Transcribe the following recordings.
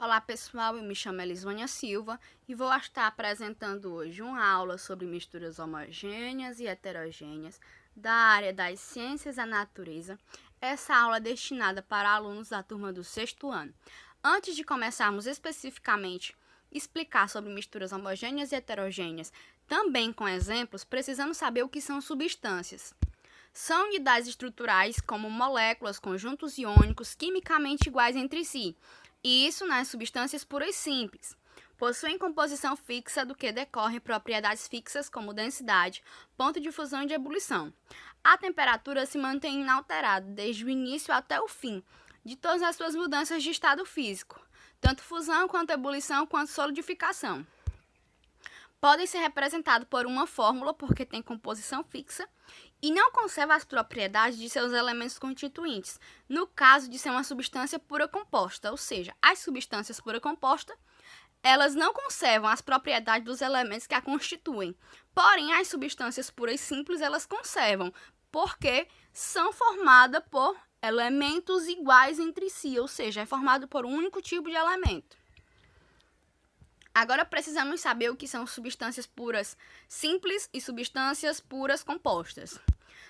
Olá pessoal, eu me chamo Elisvânia Silva e vou estar apresentando hoje uma aula sobre misturas homogêneas e heterogêneas da área das ciências da natureza. Essa aula é destinada para alunos da turma do 6º ano. Antes de começarmos especificamente a explicar sobre misturas homogêneas e heterogêneas, também com exemplos, precisamos saber o que são substâncias. São unidades estruturais como moléculas, conjuntos iônicos quimicamente iguais entre si. E isso nas substâncias puras simples. Possuem composição fixa do que decorrem propriedades fixas como densidade, ponto de fusão e de ebulição. A temperatura se mantém inalterada desde o início até o fim de todas as suas mudanças de estado físico, tanto fusão quanto ebulição quanto solidificação. Podem ser representados por uma fórmula porque tem composição fixa e não conserva as propriedades de seus elementos constituintes, no caso de ser uma substância pura composta, ou seja, as substâncias pura composta, elas não conservam as propriedades dos elementos que a constituem, porém as substâncias puras simples elas conservam, porque são formadas por elementos iguais entre si, ou seja, é formado por um único tipo de elemento. Agora precisamos saber o que são substâncias puras simples e substâncias puras compostas.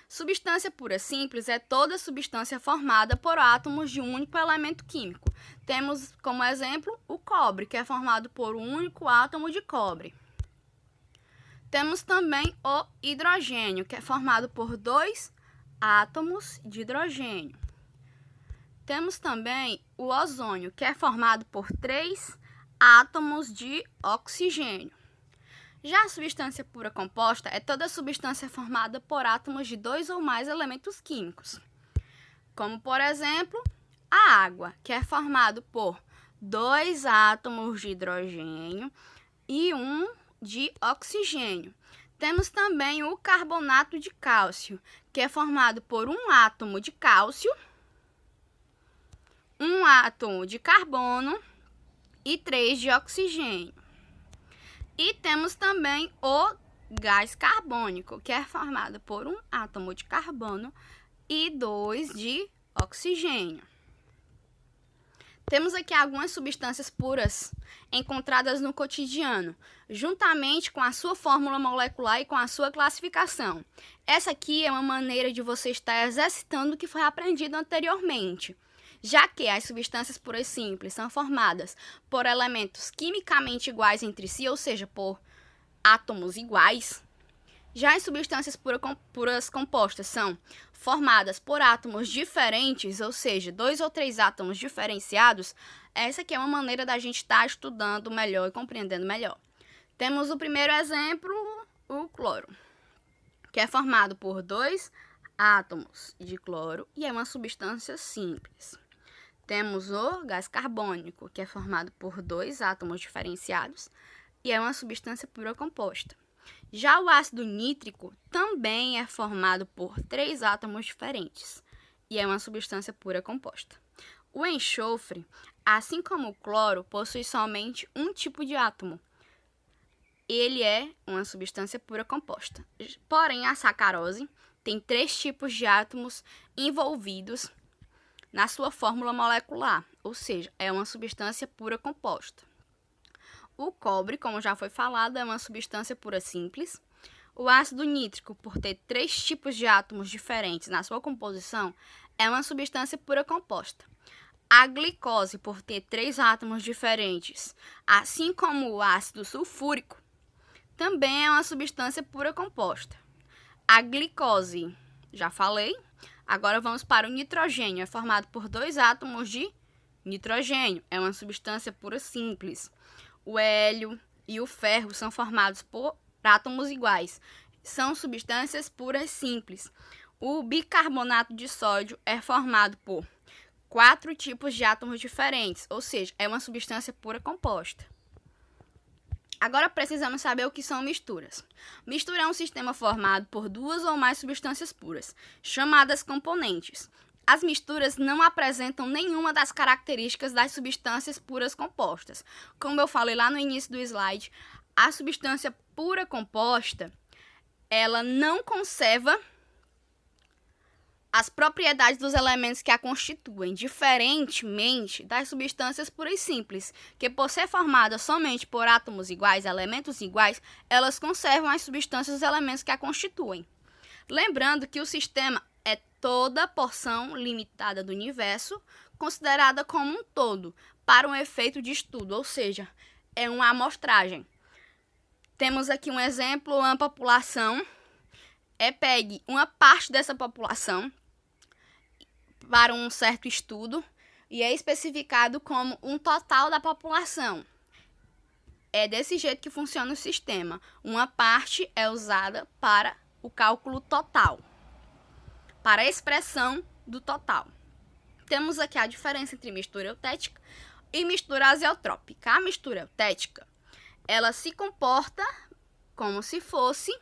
Substância pura simples é toda substância formada por átomos de um único elemento químico. Temos como exemplo o cobre, que é formado por um único átomo de cobre. Temos também o hidrogênio, que é formado por 2 átomos de hidrogênio. Temos também o ozônio, que é formado por 3 átomos de oxigênio. Já a substância pura composta é toda substância formada por átomos de 2 ou mais elementos químicos, como por exemplo a água, que é formado por 2 átomos de hidrogênio e 1 de oxigênio. Temos também o carbonato de cálcio, que é formado por 1 átomo de cálcio, 1 átomo de carbono e 3 de oxigênio. E temos também o gás carbônico, que é formado por 1 átomo de carbono e 2 de oxigênio. Temos aqui algumas substâncias puras encontradas no cotidiano, juntamente com a sua fórmula molecular e com a sua classificação. Essa aqui é uma maneira de você estar exercitando o que foi aprendido anteriormente, já que as substâncias puras simples são formadas por elementos quimicamente iguais entre si, ou seja, por átomos iguais. Já as substâncias puras compostas são formadas por átomos diferentes, ou seja, 2 ou 3 átomos diferenciados. Essa aqui é uma maneira da gente estar estudando melhor e compreendendo melhor. Temos o primeiro exemplo, o cloro, que é formado por 2 átomos de cloro e é uma substância simples. Temos o gás carbônico, que é formado por 2 átomos diferenciados e é uma substância pura composta. Já o ácido nítrico também é formado por 3 átomos diferentes e é uma substância pura composta. O enxofre, assim como o cloro, possui somente um tipo de átomo. Ele é uma substância pura composta. Porém, a sacarose tem 3 tipos de átomos envolvidos na sua fórmula molecular, ou seja, é uma substância pura composta. O cobre, como já foi falado, é uma substância pura simples. O ácido nítrico, por ter 3 tipos de átomos diferentes na sua composição, é uma substância pura composta. A glicose, por ter 3 átomos diferentes, assim como o ácido sulfúrico, também é uma substância pura composta. A glicose, já falei. Agora vamos para o nitrogênio, é formado por 2 átomos de nitrogênio, é uma substância pura simples. O hélio e o ferro são formados por átomos iguais, são substâncias puras simples. O bicarbonato de sódio é formado por 4 tipos de átomos diferentes, ou seja, é uma substância pura composta. Agora precisamos saber o que são misturas. Mistura é um sistema formado por 2 ou mais substâncias puras, chamadas componentes. As misturas não apresentam nenhuma das características das substâncias puras compostas. Como eu falei lá no início do slide, a substância pura composta, ela não conserva as propriedades dos elementos que a constituem, diferentemente das substâncias puras e simples, que por ser formadas somente por átomos iguais, elementos iguais, elas conservam as substâncias e os elementos que a constituem. Lembrando que o sistema é toda porção limitada do universo, considerada como um todo, para um efeito de estudo, ou seja, é uma amostragem. Temos aqui um exemplo, uma população, pegue uma parte dessa população para um certo estudo e é especificado como um total da população. É desse jeito que funciona o sistema. Uma parte é usada para o cálculo total, para a expressão do total. Temos aqui a diferença entre mistura eutética e mistura azeotrópica. A mistura eutética, ela se comporta como se fosse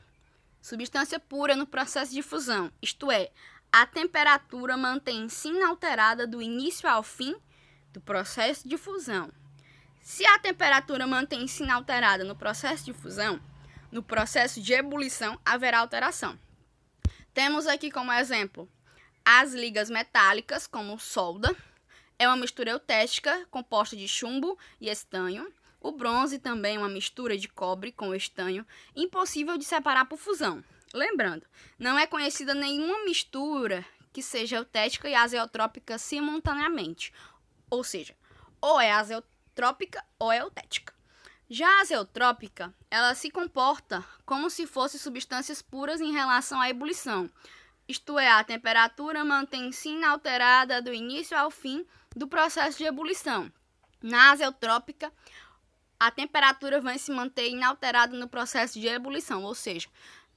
substância pura no processo de fusão, isto é, a temperatura mantém-se inalterada do início ao fim do processo de fusão. Se a temperatura mantém-se inalterada no processo de fusão, no processo de ebulição haverá alteração. Temos aqui como exemplo as ligas metálicas, como solda, é uma mistura eutética composta de chumbo e estanho. O bronze também é uma mistura de cobre com estanho, impossível de separar por fusão. Lembrando, não é conhecida nenhuma mistura que seja eutética e azeotrópica simultaneamente. Ou seja, ou é azeotrópica ou é eutética. Já a azeotrópica, ela se comporta como se fossem substâncias puras em relação à ebulição. Isto é, a temperatura mantém-se inalterada do início ao fim do processo de ebulição. Na azeotrópica, a temperatura vai se manter inalterada no processo de ebulição, ou seja,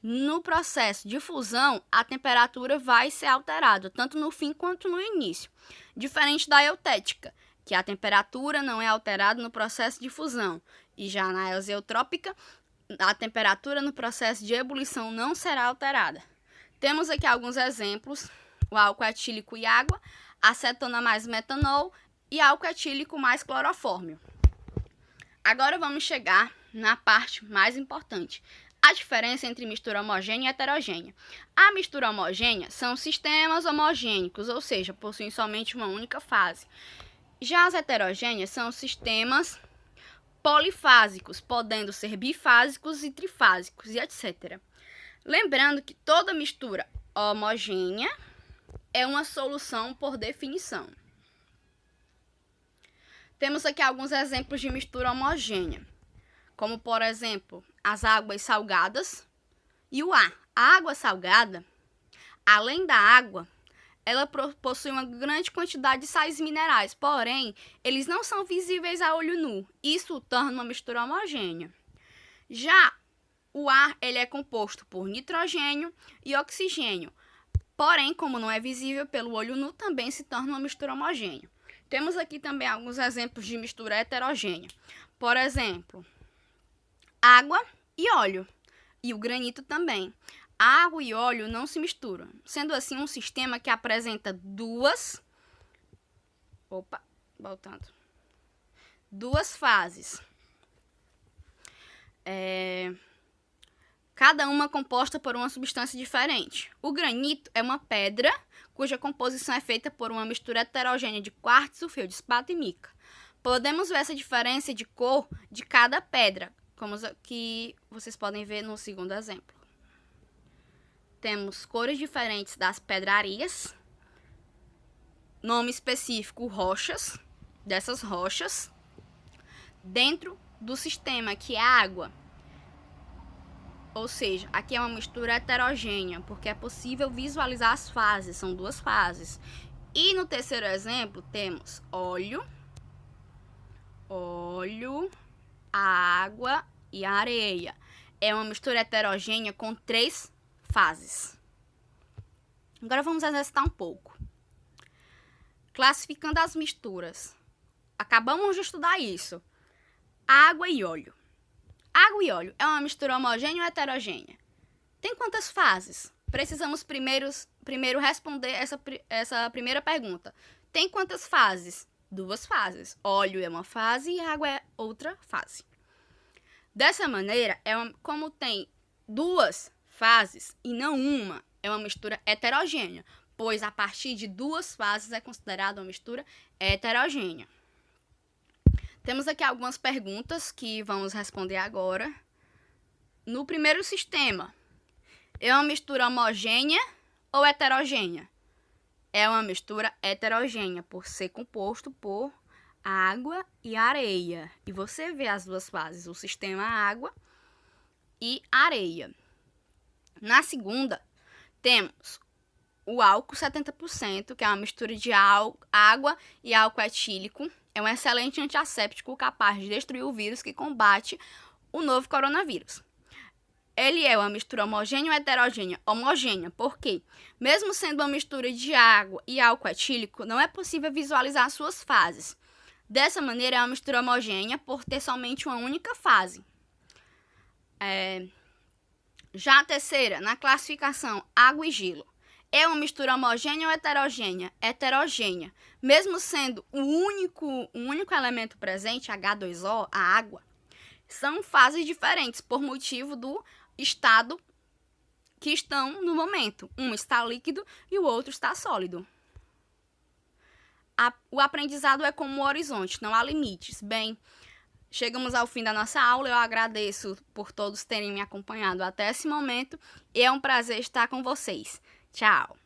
no processo de fusão, a temperatura vai ser alterada, tanto no fim quanto no início. Diferente da eutética, que a temperatura não é alterada no processo de fusão. E já na azeotrópica, a temperatura no processo de ebulição não será alterada. Temos aqui alguns exemplos: o álcool etílico e água, acetona mais metanol e álcool etílico mais clorofórmio. Agora vamos chegar na parte mais importante: a diferença entre mistura homogênea e heterogênea. A mistura homogênea são sistemas homogênicos, ou seja, possuem somente uma única fase. Já as heterogêneas são sistemas polifásicos, podendo ser bifásicos e trifásicos, e etc. Lembrando que toda mistura homogênea é uma solução por definição. Temos aqui alguns exemplos de mistura homogênea, como, por exemplo, as águas salgadas e o ar. A água salgada, além da água, ela possui uma grande quantidade de sais minerais, porém, eles não são visíveis a olho nu. Isso torna uma mistura homogênea. Já o ar, ele é composto por nitrogênio e oxigênio, porém, como não é visível pelo olho nu, também se torna uma mistura homogênea. Temos aqui também alguns exemplos de mistura heterogênea. Por exemplo, água e óleo, e o granito também. Água e óleo não se misturam, sendo assim um sistema que apresenta duas fases, cada uma composta por uma substância diferente. O granito é uma pedra cuja composição é feita por uma mistura heterogênea de quartzo, feldspato e mica. Podemos ver essa diferença de cor de cada pedra, como que vocês podem ver no segundo exemplo. Temos cores diferentes das pedrarias, nome específico rochas, dessas rochas, dentro do sistema, que é a água. Ou seja, aqui é uma mistura heterogênea, porque é possível visualizar as fases, são duas fases. E no terceiro exemplo, temos óleo, a água e a areia. É uma mistura heterogênea com 3 fases. Agora vamos exercitar um pouco. Classificando as misturas. Acabamos de estudar isso. Água e óleo. Água e óleo é uma mistura homogênea ou heterogênea? Tem quantas fases? Precisamos primeiro responder essa primeira pergunta. Tem quantas fases? 2 fases. Óleo é uma fase e água é outra fase. Dessa maneira, como tem 2 fases e não uma, é uma mistura heterogênea. pois a partir de 2 fases é considerada uma mistura heterogênea. Temos aqui algumas perguntas que vamos responder agora. No primeiro sistema, é uma mistura homogênea ou heterogênea? É uma mistura heterogênea, por ser composto por água e areia. E você vê as 2 fases, o sistema água e areia. Na segunda, temos o álcool 70%, que é uma mistura de água e álcool etílico. É um excelente antiasséptico capaz de destruir o vírus que combate o novo coronavírus. Ele é uma mistura homogênea ou heterogênea? Homogênea, porque, mesmo sendo uma mistura de água e álcool etílico, não é possível visualizar suas fases. Dessa maneira, é uma mistura homogênea por ter somente uma única fase. Já a terceira, na classificação água e gelo, é uma mistura homogênea ou heterogênea? Heterogênea. Mesmo sendo o único elemento presente, H2O, a água, são fases diferentes por motivo do estado que estão no momento. Um está líquido e o outro está sólido. O aprendizado é como o horizonte, não há limites. Bem, chegamos ao fim da nossa aula. Eu agradeço por todos terem me acompanhado até esse momento e é um prazer estar com vocês. Tchau!